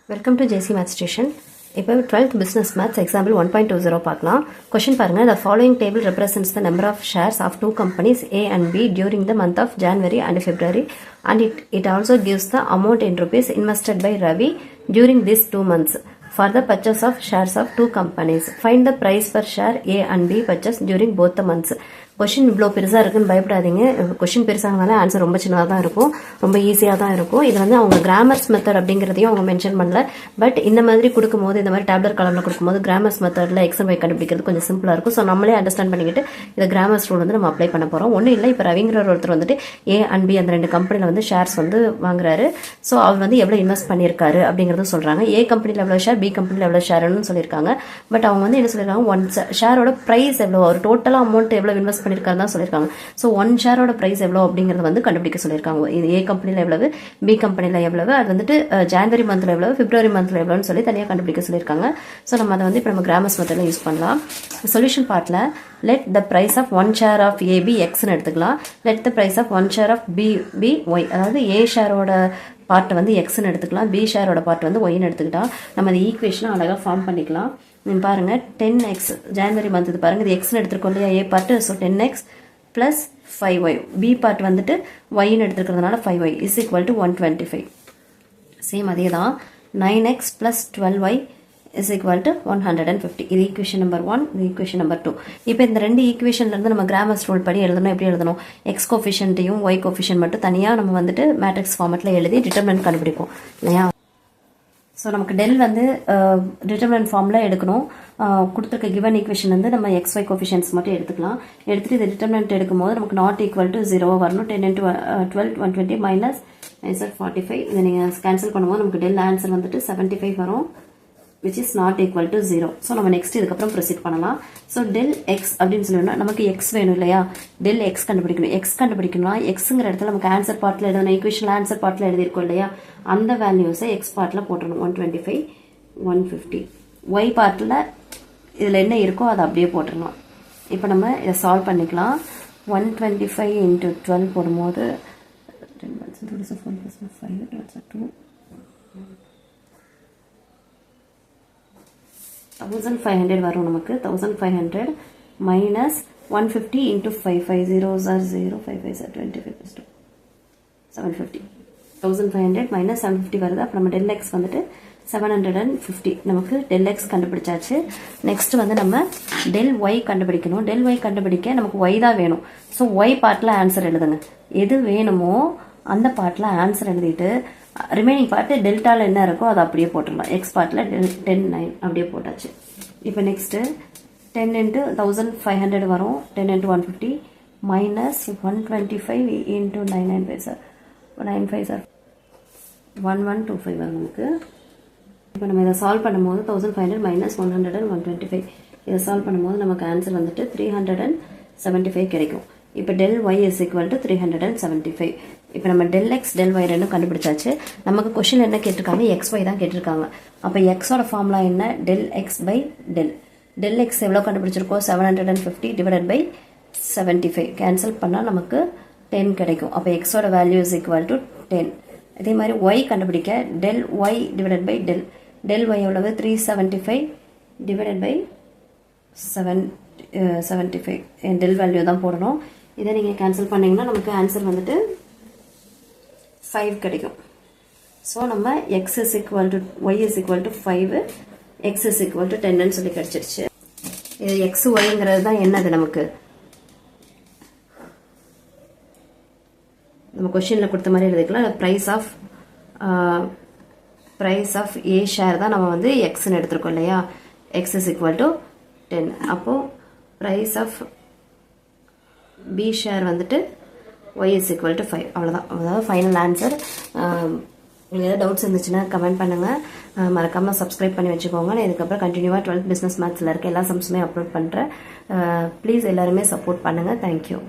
Welcome to JC Math Station. இப்போ 12th business maths example 1.20 பார்க்கலாம். Question பாருங்க. The following table represents the number of shares of two companies A and B during the month of January and February, and it also gives the amount in rupees invested by Ravi during these 2 months for the purchase of shares of two companies. Find the price per share A and B purchased during both the months. Question இவ்வளோ பெருசாக இருக்குன்னு பயப்படாதீங்க. Question பெருசாகனால answer ரொம்ப சின்னதாக தான் இருக்கும், ரொம்ப ஈஸியாக தான் இருக்கும். இது வந்து அவங்க கிராமர்ஸ் மெத்தட் அப்படிங்கிறதையும் அவங்க மென்ஷன் பண்ணல. பட் இந்த மாதிரி கொடுக்கும்போது, இந்த மாதிரி டேப்லர் காலம்ல கொடுக்கும்போது கிராமர்ஸ் மெத்தடில் எக்ஸ் அண்ட் ஒய் கண்டுபிடிக்கிறது கொஞ்சம் சிம்பிளாக இருக்கும். ஸோ நம்மளே அண்டர்ஸ்டாண்ட் பண்ணிக்கிட்டு இந்த கிராமர்ஸ் ரூல் வந்து நம்ம அப்ளை பண்ண போகிறோம். ஒன்றும் இல்லை, இப்போ ரவிங்கிற ஒருத்தர் வந்துட்டு ஏ அண்ட் பி அந்த 2 கம்பெனியில் வந்து ஷேர்ஸ் வந்து வாங்குறாரு. ஸோ அவர் வந்து எவ்வளோ இன்வெஸ்ட் பண்ணியிருக்காரு அப்படிங்கிறதும் சொல்கிறாங்க. ஏ கம்பெனியில் எவ்வளோ ஷேர், பி கம்பெனியில் எவ்வளோ ஷேர்னு சொல்லியிருக்காங்க. பட் அவங்க வந்து என்ன சொல்லியிருக்காங்க, 1 ஷேரோட ப்ரைஸ் எவ்வளோ, ஒரு டோட்டலாக அமௌண்ட் எவ்வளோ இன்வெஸ்ட் பண்ணியிருக்காரு தான் சொல்லியிருக்காங்க. ஸோ 1 ஷேரோட பிரைஸ் எவ்வளோ அப்படிங்கறது வந்து கண்டுபிடிக்க சொல்லியிருக்காங்க. இது ஏ கம்பெனியில் எவ்வளவு, பி கம்பெனியில் எவ்வளவு, அது வந்துட்டு ஜனவரி மந்த்ல எவ்வளவு, பிப்ரவரி மந்த்ல எவ்வளோன்னு சொல்லி தனியாக கண்டுபிடிக்க சொல்லியிருக்காங்க. ஸோ நம்ம அதை வந்து இப்போ நம்ம கிராமர்ஸ் மெத்தடில் யூஸ் பண்ணலாம். சொல்யூஷன் பார்ட்ல let the price of 1 share of A be எக்ஸ்ன்னு எடுத்துக்கலாம். Let the price of 1 share of B y, அதாவது ஏ ஷேரோட பார்ட் வந்து எக்ஸ்ன்னு எடுத்துக்கலாம், பி ஷேரோட பார்ட் வந்து ஒய்ன்னு எடுத்துக்கிட்டா நம்ம அந்த ஈக்குவேஷனை அழகாக ஃபார்ம் பண்ணிக்கலாம். பாருங்க 10x ஜனவரி மந்த், இது பாருங்க இது எக்ஸ்ன்னு எடுத்துருக்கோம் இல்லையா A part. So 10x plus 5y, b part வந்துட்டு y ன்னு எடுத்துக்கிறதுனால 5y is equal to 125. Same அதே தான் 9x plus 12y is equal to 150. இது ஈக்குவேஷன் நம்பர் 1, இது ஈக்குவேஷன் நம்பர் 2. இப்போ இந்த 2 ஈக்குவேஷன்ல இருந்து நம்ம கிராமர்ஸ் ரூல் படி எழுதணும். எப்படி எழுதணும், x கோஎஃபிஷியன்ட்டையும் y கோஎஃபிஷியன்ட் மட்டும் தனியாக நம்ம வந்துட்டு மேட்ரிக்ஸ் ஃபார்மேட்டில் எழுதி டிட்டர்மினன்ட் கண்டுபிடிப்போம் இல்லையா. ஸோ நமக்கு டெல் வந்து டிட்டர்மினன்ட் ஃபார்மில் எடுக்கணும். கொடுத்துருக்க கிவன் ஈக்குவேஷன் வந்து நம்ம எக்ஸ் ஒய் கோஎஃபிஷியன்ட்ஸ் மட்டும் எடுத்துக்கலாம். எடுத்துகிட்டு இது டிட்டர்மினன்ட் எடுக்கும்போது நமக்கு நாட் ஈக்குவல் டு 0 வரணும். 10 into 12 120 minus 45. இதை நீங்கள் கேன்சல் பண்ணும்போது நமக்கு டெல் ஆன்சர் வந்துட்டு 75 வரும், which is not equal to 0. So நம்ம நெக்ஸ்ட் இதுக்கப்புறம் ப்ரொசீட் பண்ணலாம். ஸோ டெல் எக்ஸ் அப்படின்னு சொல்லணும்னா நமக்கு எக்ஸ் வேணும் இல்லையா, டெல் எக்ஸ் கண்டுபிடிக்கணும். எக்ஸ் கண்டுபிடிக்கணும்னா எக்ஸுங்கிற இடத்துல நமக்கு ஆன்சர் பார்ட்டில் எழுதணும், ஈக்குவேஷனில் ஆன்சர் பார்ட்டில் எழுதியிருக்கோம் இல்லையா, அந்த வேல்யூஸை எக்ஸ் பார்ட்டில் போட்டுடணும். 125 150. ஒய் பார்ட்டில் இதில் என்ன இருக்கோ அதை அப்படியே போட்டுடணும். இப்போ நம்ம இதை சால்வ் பண்ணிக்கலாம். 125 into 12 போடும்போது 1500 வரும் நமக்கு. 1500 minus 150 into 5, 5 zeros are 0, 5 5 are 25 plus 2, 750. 1500 minus 750 வருது. அப்போ நம்ம டெல் எக்ஸ் வந்துட்டு 750. நமக்கு டெல் எக்ஸ் கண்டுபிடிச்சாச்சு. நெக்ஸ்ட் வந்து நம்ம டெல் ஒய் கண்டுபிடிக்கணும். டெல் ஒய் கண்டுபிடிக்க நமக்கு ஒய் தான் வேணும். ஸோ ஒய் பார்ட்டில் ஆன்சர் எழுதுங்க. எது வேணுமோ அந்த பார்ட்டில் ஆன்சர் எழுதிட்டு ரிமைனிங் பார்ட்டு டெல்டாவில் என்ன இருக்கோ அதை அப்படியே போட்டுடலாம். எக்ஸ் பார்ட்டில் 10 9 அப்படியே போட்டாச்சு. இப்போ நெக்ஸ்ட்டு 10 into 1500 வரும். 10 into 150 minus 125 into 995 sir 95 sir 1125 வரும் நமக்கு. இப்போ நம்ம இதை சால்வ் பண்ணும்போது 1500 minus 100 and 125 இதை சால்வ் பண்ணும்போது நமக்கு ஆன்சர் வந்துட்டு 375 கிடைக்கும். இப்போ del y is equal to 375. இப்போ நம்ம டெல் எக்ஸ் டெல் ஒய் ரெண்டும் கண்டுபிடிச்சாச்சு. நமக்கு கொஸ்டின் என்ன கேட்டிருக்காங்க, எக்ஸ் ஒய் தான் கேட்டிருக்காங்க. அப்போ எக்ஸோட ஃபார்முலா என்ன, del x by del. Del x எவ்வளோ கண்டுபிடிச்சிருக்கோம், 750 டிவைடட் பை 75. கேன்சல் பண்ணால் நமக்கு 10 கிடைக்கும். அப்போ எக்ஸோட வேல்யூ இஸ் ஈக்குவல் டு 10. இதே மாதிரி ஒய் கண்டுபிடிக்க del y divided by del. Del y எவ்வளவு, 375 டிவைடட் பை 75. டெல் வேல்யூ தான் போடணும். இதை நீங்கள் கேன்சல் பண்ணிங்கன்னா நமக்கு ஆன்சர் வந்துட்டு 5 கிடைக்கும். ஸோ நம்ம x is equal to y is equal to 5, x is equal to 10 சொல்லி கிடைச்சிருச்சு. இது எக்ஸ் ஒய்ங்கிறது தான் என்னது நமக்கு, நம்ம கொஸ்டினில் கொடுத்த மாதிரி எழுதிக்கலாம். ப்ரைஸ் ஆஃப் ஏ ஷேர் தான் நம்ம வந்து எக்ஸ்ன்னு எடுத்துருக்கோம் இல்லையா. X is equal to 10. அப்போது ப்ரைஸ் ஆஃப் பி ஷேர் வந்துட்டு ஒய் இஸ் ஈக்குவல் டு 5. அவ்வளோதான், அதாவது ஃபைனல் ஆன்சர். உங்களுக்கு ஏதாவது டவுட்ஸ் இருந்துச்சுன்னா கமெண்ட் பண்ணுங்கள். மறக்காமல் சப்ஸ்கிரைப் பண்ணி வச்சுக்கோங்க. நான் இதுக்கப்புறம் கண்டினியூவாக 12th பிஸ்னஸ் மேத்ஸில் இருக்க எல்லா சம்ஸுமே அப்லோட் பண்ணுறேன். ப்ளீஸ் எல்லாருமே சப்போர்ட் பண்ணுங்கள். தேங்க்யூ.